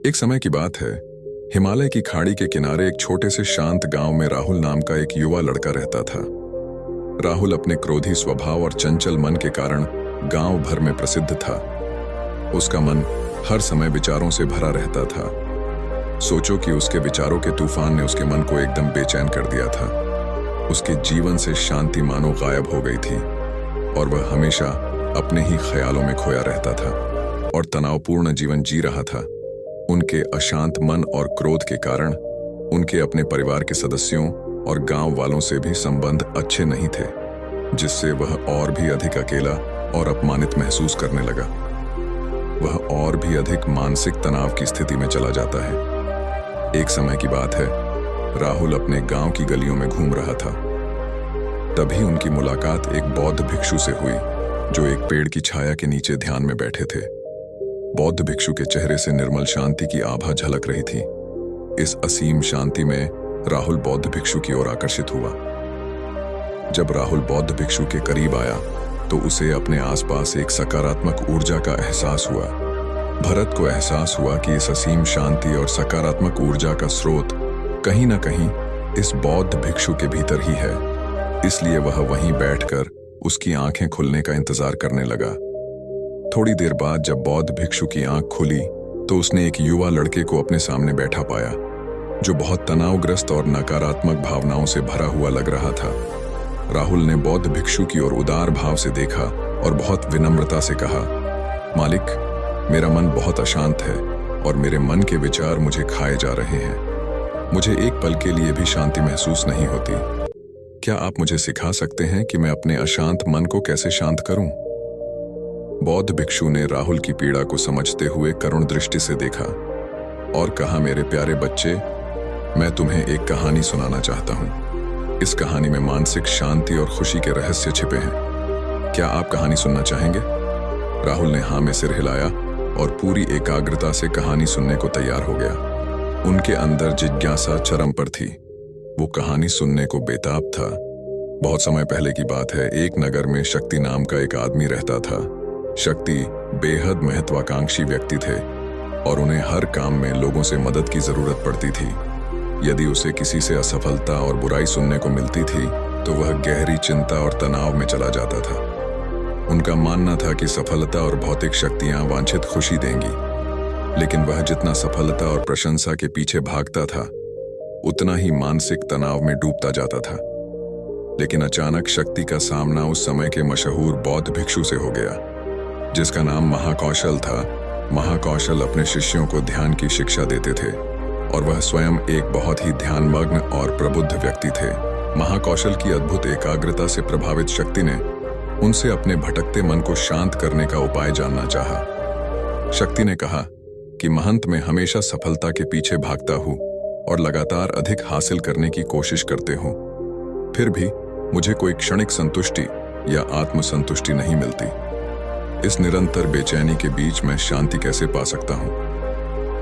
एक समय की बात है। हिमालय की खाड़ी के किनारे एक छोटे से शांत गांव में राहुल नाम का एक युवा लड़का रहता था। राहुल अपने क्रोधी स्वभाव और चंचल मन के कारण गांव भर में प्रसिद्ध था। उसका मन हर समय विचारों से भरा रहता था। सोचो कि उसके विचारों के तूफान ने उसके मन को एकदम बेचैन कर दिया था। उसके जीवन से शांति मानो गायब हो गई थी और वह हमेशा अपने ही ख्यालों में खोया रहता था और तनावपूर्ण जीवन जी रहा था। उनके अशांत मन और क्रोध के कारण उनके अपने परिवार के सदस्यों और गांव वालों से भी संबंध अच्छे नहीं थे, जिससे वह और भी अधिक अकेला और अपमानित महसूस करने लगा। वह और भी अधिक मानसिक तनाव की स्थिति में चला जाता है। एक समय की बात है, राहुल अपने गांव की गलियों में घूम रहा था। तभी उनकी मुलाकात एक बौद्ध भिक्षु से हुई, जो एक पेड़ की छाया के नीचे ध्यान में बैठे थे। बौद्ध भिक्षु के चेहरे से निर्मल शांति की आभा झलक रही थी। इस असीम शांति में राहुल बौद्ध भिक्षु की ओर आकर्षित हुआ। जब राहुल बौद्ध भिक्षु के करीब आया तो उसे अपने आसपास एक सकारात्मक ऊर्जा का एहसास हुआ। भरत को एहसास हुआ कि इस असीम शांति और सकारात्मक ऊर्जा का स्रोत कहीं न कहीं इस बौद्ध भिक्षु के भीतर ही है। इसलिए वह वहीं बैठकर उसकी आंखें खुलने का इंतजार करने लगा। थोड़ी देर बाद जब बौद्ध भिक्षु की आंख खुली तो उसने एक युवा लड़के को अपने सामने बैठा पाया, जो बहुत तनावग्रस्त और नकारात्मक भावनाओं से भरा हुआ लग रहा था। राहुल ने बौद्ध भिक्षु की ओर उदार भाव से देखा और बहुत विनम्रता से कहा, मालिक, मेरा मन बहुत अशांत है और मेरे मन के विचार मुझे खाए जा रहे हैं। मुझे एक पल के लिए भी शांति महसूस नहीं होती। क्या आप मुझे सिखा सकते हैं कि मैं अपने अशांत मन को कैसे शांत करूं? बौद्ध भिक्षु ने राहुल की पीड़ा को समझते हुए करुण दृष्टि से देखा और कहा, मेरे प्यारे बच्चे, मैं तुम्हें एक कहानी सुनाना चाहता हूं। इस कहानी में मानसिक शांति और खुशी के रहस्य छिपे हैं। क्या आप कहानी सुनना चाहेंगे? राहुल ने हाँ में सिर हिलाया और पूरी एकाग्रता से कहानी सुनने को तैयार हो गया। उनके अंदर जिज्ञासा चरम पर थी। वो कहानी सुनने को बेताब था। बहुत समय पहले की बात है। एक नगर में शक्ति नाम का एक आदमी रहता था। शक्ति बेहद महत्वाकांक्षी व्यक्ति थे और उन्हें हर काम में लोगों से मदद की जरूरत पड़ती थी। यदि उसे किसी से असफलता और बुराई सुनने को मिलती थी तो वह गहरी चिंता और तनाव में चला जाता था। उनका मानना था कि सफलता और भौतिक शक्तियां वांछित खुशी देंगी, लेकिन वह जितना सफलता और प्रशंसा के पीछे भागता था उतना ही मानसिक तनाव में डूबता जाता था। लेकिन अचानक शक्ति का सामना उस समय के मशहूर बौद्ध भिक्षु से हो गया, जिसका नाम महाकौशल था। महाकौशल अपने शिष्यों को ध्यान की शिक्षा देते थे और वह स्वयं एक बहुत ही ध्यानमग्न और प्रबुद्ध व्यक्ति थे। महाकौशल की अद्भुत एकाग्रता से प्रभावित शक्ति ने उनसे अपने भटकते मन को शांत करने का उपाय जानना चाहा। शक्ति ने कहा कि महंत मैं हमेशा सफलता के पीछे भागता हूँ और लगातार अधिक हासिल करने की कोशिश करते हूँ, फिर भी मुझे कोई क्षणिक संतुष्टि या आत्मसंतुष्टि नहीं मिलती। इस निरंतर बेचैनी के बीच मैं शांति कैसे पा सकता हूँ?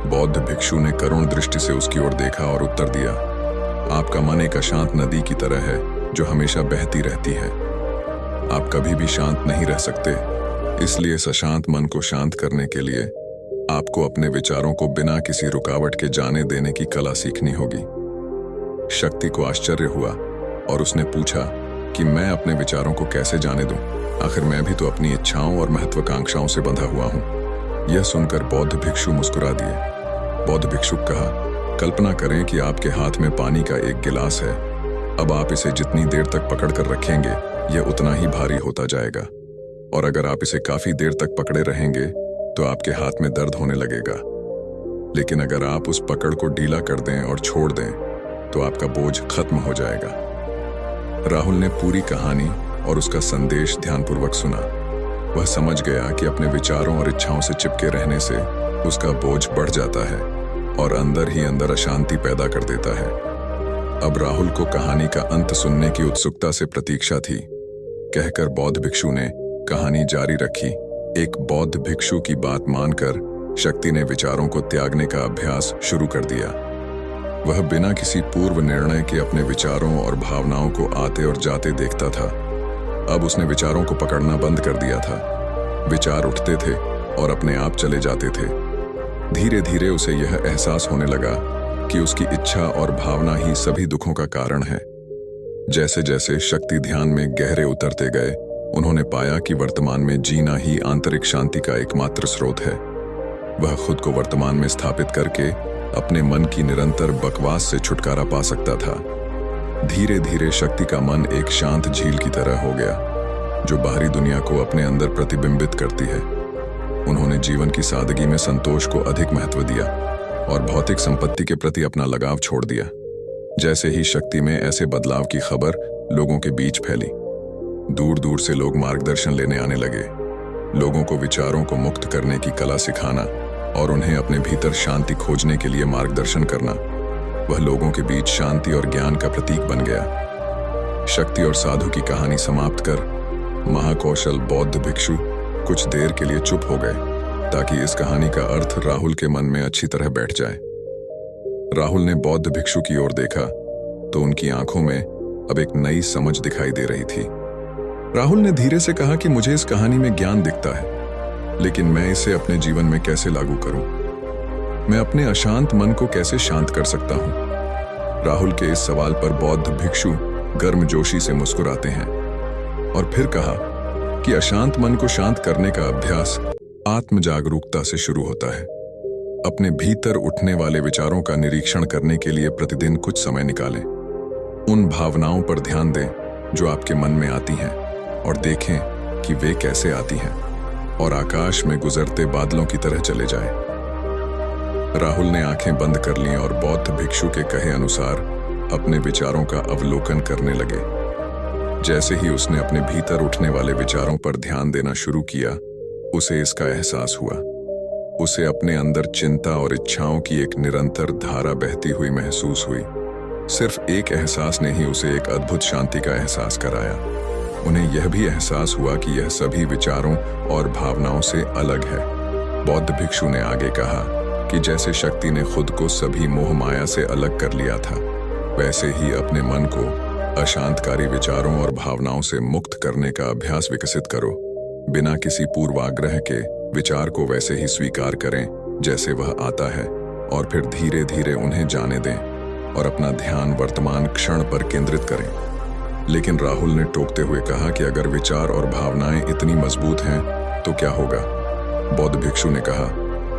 बौद्ध भिक्षु ने करुण दृष्टि से उसकी ओर देखा और उत्तर दिया, आपका मन एक अशांत नदी की तरह है जो हमेशा बहती रहती है। आप कभी भी शांत नहीं रह सकते। इसलिए इस अशांत मन को शांत करने के लिए आपको अपने विचारों को बिना किसी रुकावट के जाने देने की कला सीखनी होगी। शक्ति को आश्चर्य हुआ और उसने पूछा कि मैं अपने विचारों को कैसे जाने दूं? आखिर मैं भी तो अपनी इच्छाओं और महत्वाकांक्षाओं से बंधा हुआ हूं। यह सुनकर बौद्ध भिक्षु मुस्कुरा दिए। बौद्ध भिक्षु कहा, कल्पना करें कि आपके हाथ में पानी का एक गिलास है। अब आप इसे जितनी देर तक पकड़ कर रखेंगे यह उतना ही भारी होता जाएगा, और अगर आप इसे काफी देर तक पकड़े रहेंगे तो आपके हाथ में दर्द होने लगेगा। लेकिन अगर आप उस पकड़ को ढीला कर दें और छोड़ दें तो आपका बोझ खत्म हो जाएगा। राहुल ने पूरी कहानी और उसका संदेश ध्यानपूर्वक सुना। वह समझ गया कि अपने विचारों और इच्छाओं से चिपके रहने से उसका बोझ बढ़ जाता है और अंदर ही अंदर अशांति पैदा कर देता है। अब राहुल को कहानी का अंत सुनने की उत्सुकता से प्रतीक्षा थी। कहकर बौद्ध भिक्षु ने कहानी जारी रखी। एक बौद्ध भिक्षु की बात मानकर शक्ति ने विचारों को त्यागने का अभ्यास शुरू कर दिया। वह बिना किसी पूर्व निर्णय के अपने विचारों और भावनाओं को आते और जाते देखता था। अब उसने विचारों को पकड़ना बंद कर दिया था। विचार उठते थे और अपने आप चले जाते थे। धीरे धीरे उसे यह एहसास होने लगा कि उसकी इच्छा और भावना ही सभी दुखों का कारण है। जैसे जैसे शक्ति ध्यान में गहरे उतरते गए, उन्होंने पाया कि वर्तमान में जीना ही आंतरिक शांति का एकमात्र स्रोत है। वह खुद को वर्तमान में स्थापित करके अपने मन की निरंतर बकवास से छुटकारा पा सकता था। धीरे धीरे शक्ति का मन एक शांत झील की तरह हो गया, जो बाहरी दुनिया को अपने अंदर प्रतिबिंबित करती है। उन्होंने जीवन की सादगी में संतोष को अधिक महत्व दिया और भौतिक संपत्ति के प्रति अपना लगाव छोड़ दिया। जैसे ही शक्ति में ऐसे बदलाव की खबर लोगों के बीच फैली, दूर दूर से लोग मार्गदर्शन लेने आने लगे। लोगों को विचारों को मुक्त करने की कला सिखाना और उन्हें अपने भीतर शांति खोजने के लिए मार्गदर्शन करना, वह लोगों के बीच शांति और ज्ञान का प्रतीक बन गया। शक्ति और साधु की कहानी समाप्त कर महाकौशल बौद्ध भिक्षु कुछ देर के लिए चुप हो गए, ताकि इस कहानी का अर्थ राहुल के मन में अच्छी तरह बैठ जाए। राहुल ने बौद्ध भिक्षु की ओर देखा तो उनकी आंखों में अब एक नई समझ दिखाई दे रही थी। राहुल ने धीरे से कहा कि मुझे इस कहानी में ज्ञान दिखता है, लेकिन मैं इसे अपने जीवन में कैसे लागू करूं? मैं अपने अशांत मन को कैसे शांत कर सकता हूं? राहुल के इस सवाल पर बौद्ध भिक्षु गर्मजोशी से मुस्कुराते हैं और फिर कहा कि अशांत मन को शांत करने का अभ्यास आत्म जागरूकता से शुरू होता है। अपने भीतर उठने वाले विचारों का निरीक्षण करने के लिए प्रतिदिन कुछ समय निकालें। उन भावनाओं पर ध्यान दें जो आपके मन में आती हैं और देखें कि वे कैसे आती हैं, और आकाश में गुजरते बादलों की तरह चले जाएं। राहुल ने आंखें बंद कर लीं और बौद्ध भिक्षु के कहे अनुसार अपने विचारों का अवलोकन करने लगे। जैसे ही उसने अपने भीतर उठने वाले विचारों पर ध्यान देना शुरू किया, उसे इसका एहसास हुआ। उसे अपने अंदर चिंता और इच्छाओं की एक निरंतर धारा बहती हुई महसूस हुई। सिर्फ एक एहसास ने ही उसे एक अद्भुत शांति का एहसास कराया। उन्हें यह भी एहसास हुआ कि यह सभी विचारों और भावनाओं से अलग है। बौद्ध भिक्षु ने आगे कहा कि जैसे शक्ति ने खुद को सभी मोह माया से अलग कर लिया था, वैसे ही अपने मन को अशांतकारी विचारों और भावनाओं से मुक्त करने का अभ्यास विकसित करो। बिना किसी पूर्वाग्रह के विचार को वैसे ही स्वीकार करें जैसे वह आता है, और फिर धीरे धीरे उन्हें जाने दें और अपना ध्यान वर्तमान क्षण पर केंद्रित करें। लेकिन राहुल ने टोकते हुए कहा कि अगर विचार और भावनाएं इतनी मजबूत हैं तो क्या होगा? बौद्ध भिक्षु ने कहा,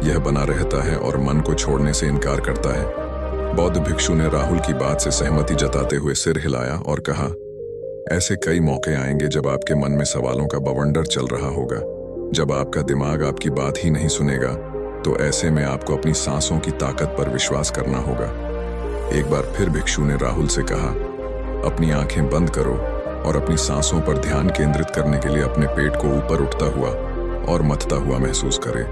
यह बना रहता है और मन को छोड़ने से इनकार करता है। बौद्ध भिक्षु ने राहुल की बात से सहमति जताते हुए सिर हिलाया और कहा, ऐसे कई मौके आएंगे जब आपके मन में सवालों का बवंडर चल रहा होगा। जब आपका दिमाग आपकी बात ही नहीं सुनेगा, तो ऐसे में आपको अपनी सांसों की ताकत पर विश्वास करना होगा। एक बार फिर भिक्षु ने राहुल से कहा, अपनी आंखें बंद करो और अपनी सांसों पर ध्यान केंद्रित करने के लिए अपने पेट को ऊपर उठता हुआ और मथता हुआ महसूस करें।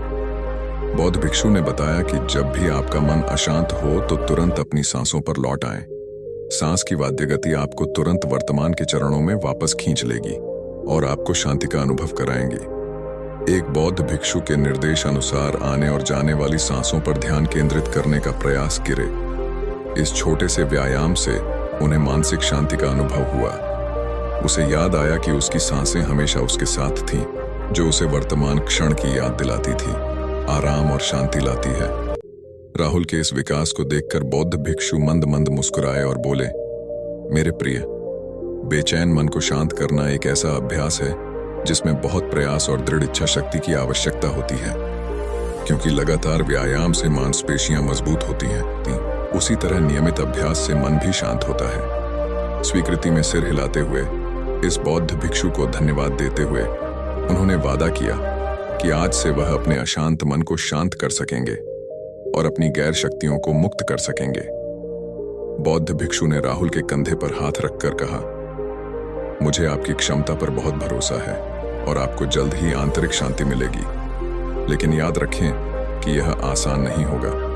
बौद्ध भिक्षु ने बताया कि जब भी आपका मन अशांत हो तो तुरंत अपनी सांसों पर लौट आएं। सांस की वाद्य गति आपको तुरंत वर्तमान के चरणों में वापस खींच लेगी और आपको शांति का अनुभव कराएंगी। एक बौद्ध भिक्षु के निर्देश अनुसार आने और जाने वाली सांसों पर ध्यान केंद्रित करने का प्रयास करे। इस छोटे से व्यायाम से उन्हें मानसिक शांति का अनुभव हुआ। उसे याद आया कि उसकी सांसें हमेशा उसके साथ थीं, जो उसे वर्तमान क्षण की याद दिलाती थी, आराम और शांति लाती है। राहुल के इस विकास को देखकर बौद्ध भिक्षु मंद मंद मुस्कुराए और बोले, मेरे प्रिय, बेचैन मन को शांत करना एक ऐसा अभ्यास है जिसमें बहुत प्रयास और दृढ़ इच्छा शक्ति की आवश्यकता होती है, क्योंकि लगातार व्यायाम से मांसपेशियां मजबूत होती हैं। उसी तरह नियमित अभ्यास से मन भी शांत होता है। स्वीकृति में सिर हिलाते हुए इस बौद्ध भिक्षु को धन्यवाद देते हुए उन्होंने वादा किया कि आज से वह अपने अशांत मन को शांत कर सकेंगे और अपनी गैर शक्तियों को मुक्त कर सकेंगे। बौद्ध भिक्षु ने राहुल के कंधे पर हाथ रखकर कहा, मुझे आपकी क्षमता पर बहुत भरोसा है और आपको जल्द ही आंतरिक शांति मिलेगी। लेकिन याद रखें कि यह आसान नहीं होगा।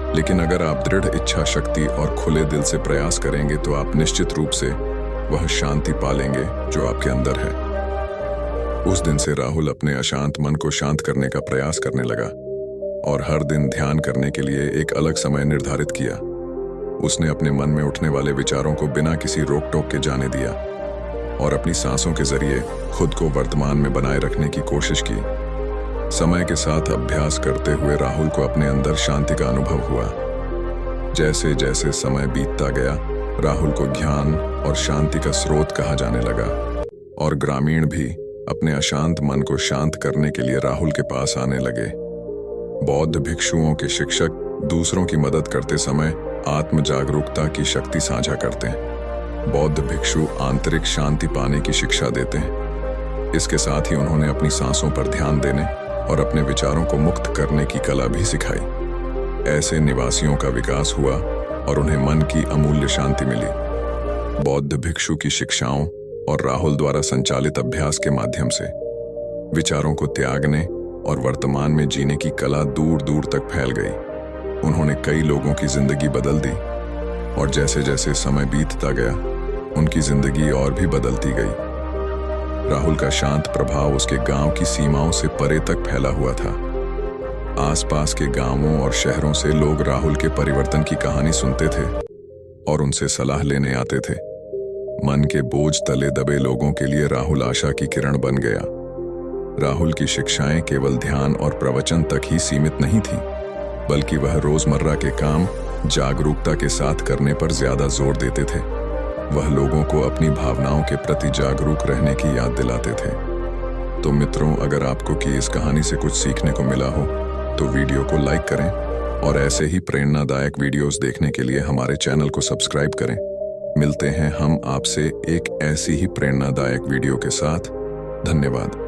लेकिन अगर आप दृढ़ इच्छा शक्ति और खुले दिल से प्रयास करेंगे तो आप निश्चित रूप से वह शांति पालेंगे जो आपके अंदर है। उस दिन से राहुल अपने अशांत मन को शांत करने का प्रयास करने लगा और हर दिन ध्यान करने के लिए एक अलग समय निर्धारित किया। उसने अपने मन में उठने वाले विचारों को बिना किसी रोक टोक के जाने दिया और अपनी सांसों के जरिए खुद को वर्तमान में बनाए रखने की कोशिश की। समय के साथ अभ्यास करते हुए राहुल को अपने अंदर शांति का अनुभव हुआ। जैसे जैसे समय बीतता गया, राहुल को ज्ञान और शांति का स्रोत कहा जाने लगा, और ग्रामीण भी अपने अशांत मन को शांत करने के लिए राहुल के पास आने लगे। बौद्ध भिक्षुओं के शिक्षक दूसरों की मदद करते समय आत्म जागरूकता की शक्ति साझा करते हैं। बौद्ध भिक्षु आंतरिक शांति पाने की शिक्षा देते हैं। इसके साथ ही उन्होंने अपनी सांसों पर ध्यान देने और अपने विचारों को मुक्त करने की कला भी सिखाई। ऐसे निवासियों का विकास हुआ और उन्हें मन की अमूल्य शांति मिली। बौद्ध भिक्षु की शिक्षाओं और राहुल द्वारा संचालित अभ्यास के माध्यम से विचारों को त्यागने और वर्तमान में जीने की कला दूर दूर तक फैल गई। उन्होंने कई लोगों की जिंदगी बदल दी, और जैसे जैसे समय बीतता गया, उनकी जिंदगी और भी बदलती गई। राहुल का शांत प्रभाव उसके गांव की सीमाओं से परे तक फैला हुआ था। आसपास के गांवों और शहरों से लोग राहुल के परिवर्तन की कहानी सुनते थे और उनसे सलाह लेने आते थे। मन के बोझ तले दबे लोगों के लिए राहुल आशा की किरण बन गया। राहुल की शिक्षाएं केवल ध्यान और प्रवचन तक ही सीमित नहीं थीं, बल्कि वह रोजमर्रा के काम जागरूकता के साथ करने पर ज्यादा जोर देते थे। वह लोगों को अपनी भावनाओं के प्रति जागरूक रहने की याद दिलाते थे। तो मित्रों, अगर आपको कि इस कहानी से कुछ सीखने को मिला हो तो वीडियो को लाइक करें, और ऐसे ही प्रेरणादायक वीडियोस देखने के लिए हमारे चैनल को सब्सक्राइब करें। मिलते हैं हम आपसे एक ऐसी ही प्रेरणादायक वीडियो के साथ। धन्यवाद।